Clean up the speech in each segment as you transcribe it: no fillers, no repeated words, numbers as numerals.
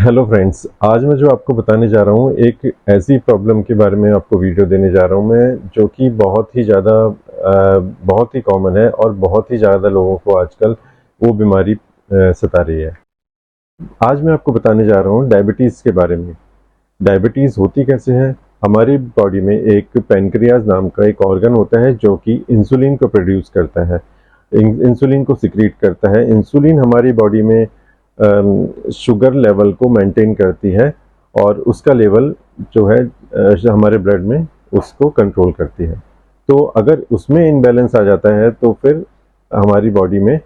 Hello friends, आज मैं जो आपको बताने जा रहा हूँ एक ऐसी प्रॉब्लम के बारे में आपको वीडियो देने जा रहा हूँ मैं, जो कि बहुत ही कॉमन है और बहुत ही ज़्यादा लोगों को आजकल वो बीमारी सता रही है। आज मैं आपको बताने जा रहा हूँ डायबिटीज़ के बारे में। डायबिटीज़ होती कैसे है? हमारी बॉडी में एक पैनक्रियाज नाम का एक ऑर्गन होता है जो कि इंसुलिन को प्रोड्यूस करता है, इंसुलिन को सिक्रीट करता है। इंसुलिन हमारी बॉडी में शुगर लेवल को मेंटेन करती है और उसका लेवल जो है हमारे ब्लड में उसको कंट्रोल करती है। तो अगर उसमें इनबैलेंस आ जाता है तो फिर हमारी बॉडी में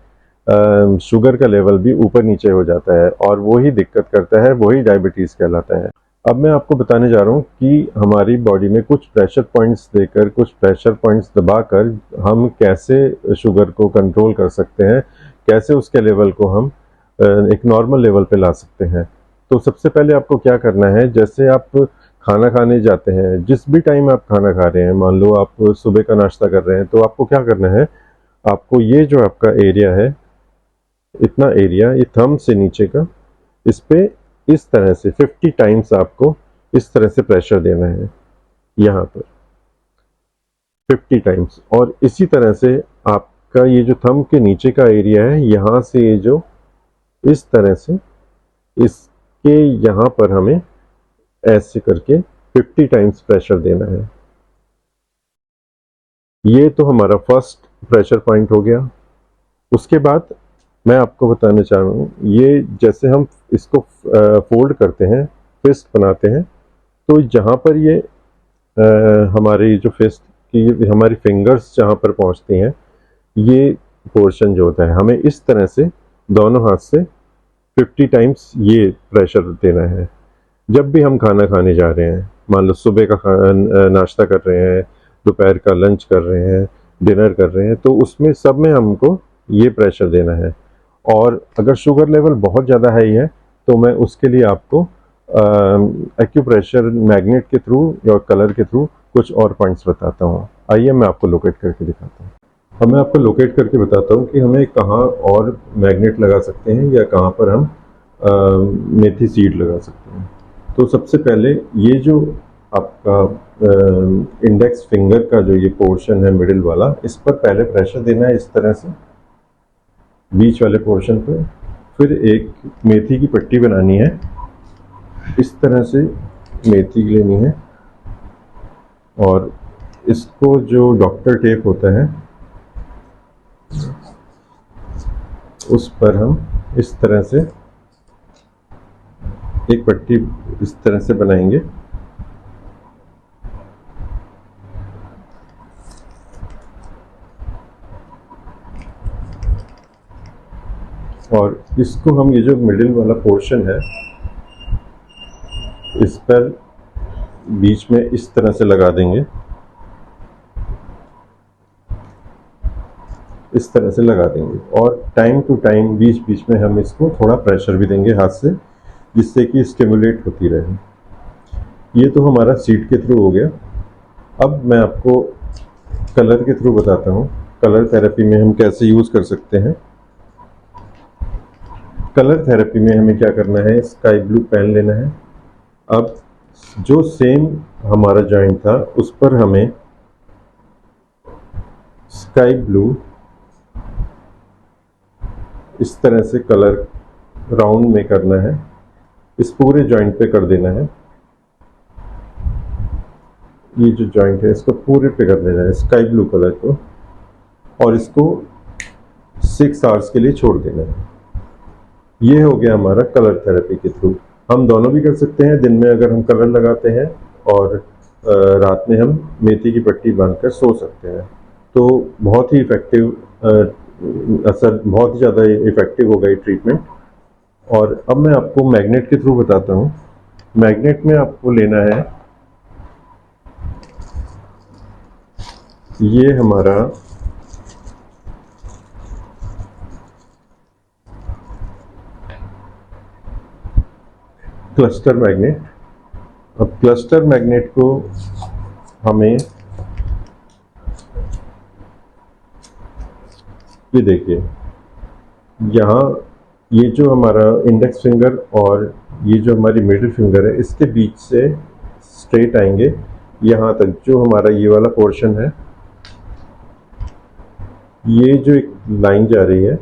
शुगर का लेवल भी ऊपर नीचे हो जाता है और वही दिक्कत करता है, वही डायबिटीज़ कहलाता है। अब मैं आपको बताने जा रहा हूँ कि हमारी बॉडी में कुछ प्रेशर पॉइंट्स देकर, कुछ प्रेशर पॉइंट्स दबाकर हम कैसे शुगर को कंट्रोल कर सकते हैं, कैसे उसके लेवल को हम एक नॉर्मल लेवल पे ला सकते हैं। तो सबसे पहले आपको क्या करना है, जैसे आप खाना खाने जाते हैं, जिस भी टाइम आप खाना खा रहे हैं, मान लो आप सुबह का नाश्ता कर रहे हैं, तो आपको क्या करना है, आपको ये जो आपका एरिया है, इतना एरिया, ये थंब से नीचे का, इस पे इस तरह से 50 टाइम्स आपको इस तरह से प्रेशर देना है, यहाँ पर 50 टाइम्स। और इसी तरह से आपका ये जो थंब के नीचे का एरिया है, यहाँ से ये जो इस तरह से इसके यहाँ पर हमें ऐसे करके 50 टाइम्स प्रेशर देना है। ये तो हमारा फर्स्ट प्रेशर पॉइंट हो गया। उसके बाद मैं आपको बताना चाह रहा हूँ, ये जैसे हम इसको फोल्ड करते हैं, फिस्ट बनाते हैं, तो जहाँ पर ये हमारी जो फिस्ट की हमारी फिंगर्स जहाँ पर पहुँचती हैं, ये पोर्शन जो होता है, हमें इस तरह से दोनों हाथ से 50 टाइम्स ये प्रेशर देना है। जब भी हम खाना खाने जा रहे हैं, मान लो सुबह का नाश्ता कर रहे हैं, दोपहर का लंच कर रहे हैं, डिनर कर रहे हैं, तो उसमें सब में हमको ये प्रेशर देना है। और अगर शुगर लेवल बहुत ज़्यादा हाई है तो मैं उसके लिए आपको एक्यूप्रेशर मैग्नेट के थ्रू या कलर के थ्रू कुछ और पॉइंट्स बताता हूँ। आइए मैं आपको लोकेट करके दिखाता हूँ। अब मैं आपको लोकेट करके बताता हूँ कि हमें कहाँ और मैग्नेट लगा सकते हैं या कहाँ पर हम मेथी सीड लगा सकते हैं। तो सबसे पहले ये जो आपका इंडेक्स फिंगर का जो ये पोर्शन है मिडिल वाला, इस पर पहले प्रेशर देना है, इस तरह से बीच वाले पोर्शन पर। फिर एक मेथी की पट्टी बनानी है, इस तरह से मेथी लेनी है और इसको जो डॉक्टर टेप होता है उस पर हम इस तरह से एक पट्टी इस तरह से बनाएंगे। और इसको हम, ये जो मिडिल वाला पोर्शन है, इस पर बीच में इस तरह से लगा देंगे, इस तरह से लगा देंगे। और टाइम टू टाइम बीच बीच में हम इसको थोड़ा प्रेशर भी देंगे हाथ से, जिससे कि स्टिमुलेट होती रहे। ये तो हमारा सीड के थ्रू हो गया। अब मैं आपको कलर के थ्रू बताता हूँ, कलर थेरेपी में हम कैसे यूज़ कर सकते हैं। कलर थेरेपी में हमें क्या करना है, स्काई ब्लू पेन लेना है। अब जो सेम हमारा जॉइंट था उस पर हमें स्काई ब्लू इस तरह से कलर राउंड में करना है, इस पूरे जॉइंट पे कर देना है। ये जो जॉइंट है इसको पूरे पे कर देना है स्काई ब्लू कलर को, और इसको 6 आवर्स के लिए छोड़ देना है। ये हो गया हमारा कलर थेरेपी के थ्रू। हम दोनों भी कर सकते हैं, दिन में अगर हम कलर लगाते हैं और रात में हम मेथी की पट्टी बांधकर सो सकते हैं। तो बहुत ही इफेक्टिव असर, बहुत ही ज़्यादा इफेक्टिव होगा ये ट्रीटमेंट। और अब मैं आपको मैग्नेट के थ्रू बताता हूँ। मैग्नेट में आपको लेना है, ये हमारा क्लस्टर मैग्नेट। अब क्लस्टर मैग्नेट को हमें, ये देखिए, यहाँ ये जो हमारा इंडेक्स फिंगर और ये जो हमारी मिडिल फिंगर है इसके बीच से स्ट्रेट आएंगे यहाँ तक, जो हमारा ये वाला पोर्शन है, ये जो एक लाइन जा रही है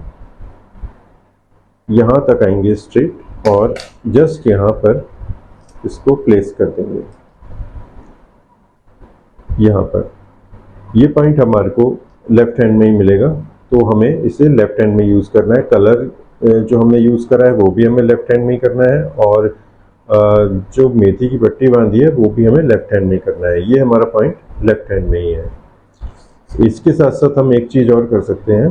यहाँ तक आएंगे स्ट्रेट, और जस्ट यहाँ पर इसको प्लेस कर देंगे। यहाँ पर ये पॉइंट हमारे को लेफ्ट हैंड में ही मिलेगा, तो हमें इसे लेफ्ट हैंड में यूज़ करना है। कलर जो हमने यूज़ करा है वो भी हमें लेफ्ट हैंड में ही करना है, और जो मेथी की पट्टी बांधी है वो भी हमें लेफ्ट हैंड में ही करना है। ये हमारा पॉइंट लेफ्ट हैंड में ही है। इसके साथ साथ हम एक चीज़ और कर सकते हैं,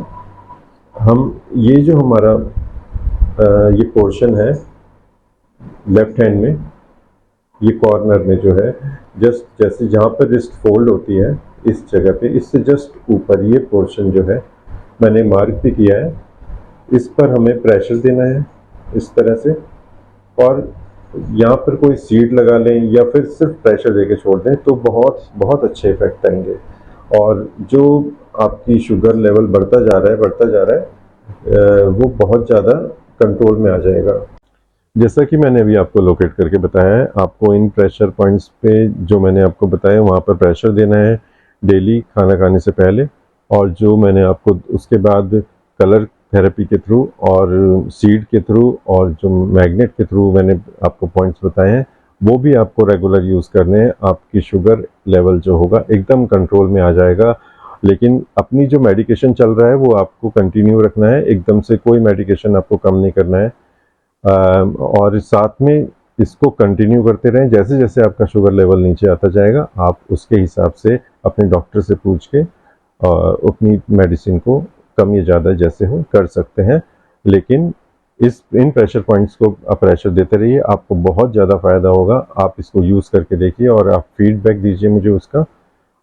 हम ये जो हमारा ये पोर्शन है लेफ्ट हैंड में, ये कॉर्नर में जो है, जस्ट जैसे जहाँ पर रिस्ट फोल्ड होती है इस जगह पे, इससे जस्ट ऊपर ये पोर्शन जो है मैंने मार्क भी किया है, इस पर हमें प्रेशर देना है इस तरह से, और यहाँ पर कोई सीड लगा लें या फिर सिर्फ प्रेशर देके छोड़ दें तो बहुत बहुत अच्छे इफेक्ट आएंगे, और जो आपकी शुगर लेवल बढ़ता जा रहा है वो बहुत ज़्यादा कंट्रोल में आ जाएगा। जैसा कि मैंने अभी आपको लोकेट करके बताया है, आपको इन प्रेशर पॉइंट्स पे जो मैंने आपको बताया वहाँ पर प्रेशर देना है डेली खाना खाने से पहले, और जो मैंने आपको उसके बाद कलर थेरेपी के थ्रू और सीड के थ्रू और जो मैग्नेट के थ्रू मैंने आपको पॉइंट्स बताए हैं वो भी आपको रेगुलर यूज़ करने हैं। आपकी शुगर लेवल जो होगा एकदम कंट्रोल में आ जाएगा, लेकिन अपनी जो मेडिकेशन चल रहा है वो आपको कंटिन्यू रखना है, एकदम से कोई मेडिकेशन आपको कम नहीं करना है, और साथ में इसको कंटिन्यू करते रहें। जैसे जैसे आपका शुगर लेवल नीचे आता जाएगा आप उसके हिसाब से अपने डॉक्टर से पूछ के अपनी मेडिसिन को कम या ज़्यादा जैसे हो कर सकते हैं, लेकिन इन प्रेशर पॉइंट्स को आप प्रेशर देते रहिए, आपको बहुत ज़्यादा फ़ायदा होगा। आप इसको यूज़ करके देखिए और आप फीडबैक दीजिए मुझे उसका,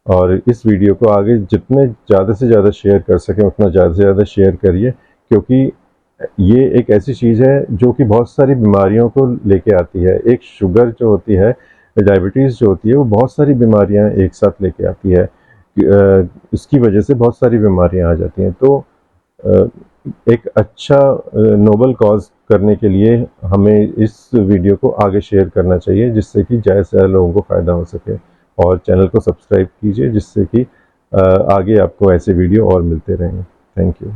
और इस वीडियो को आगे जितने ज़्यादा से ज़्यादा शेयर कर सकें उतना ज़्यादा से ज़्यादा शेयर करिए, क्योंकि ये एक ऐसी चीज़ है जो कि बहुत सारी बीमारियों को लेके आती है। एक शुगर जो होती है, डायबिटीज़ जो होती है, वो बहुत सारी बीमारियां एक साथ लेके आती है, इसकी वजह से बहुत सारी बीमारियां आ जाती हैं। तो एक अच्छा नोबल कॉज करने के लिए हमें इस वीडियो को आगे शेयर करना चाहिए, जिससे कि ज़्यादा से ज़्यादा लोगों को फ़ायदा हो सके, और चैनल को सब्सक्राइब कीजिए जिससे कि आगे आपको ऐसे वीडियो और मिलते रहें। Thank you.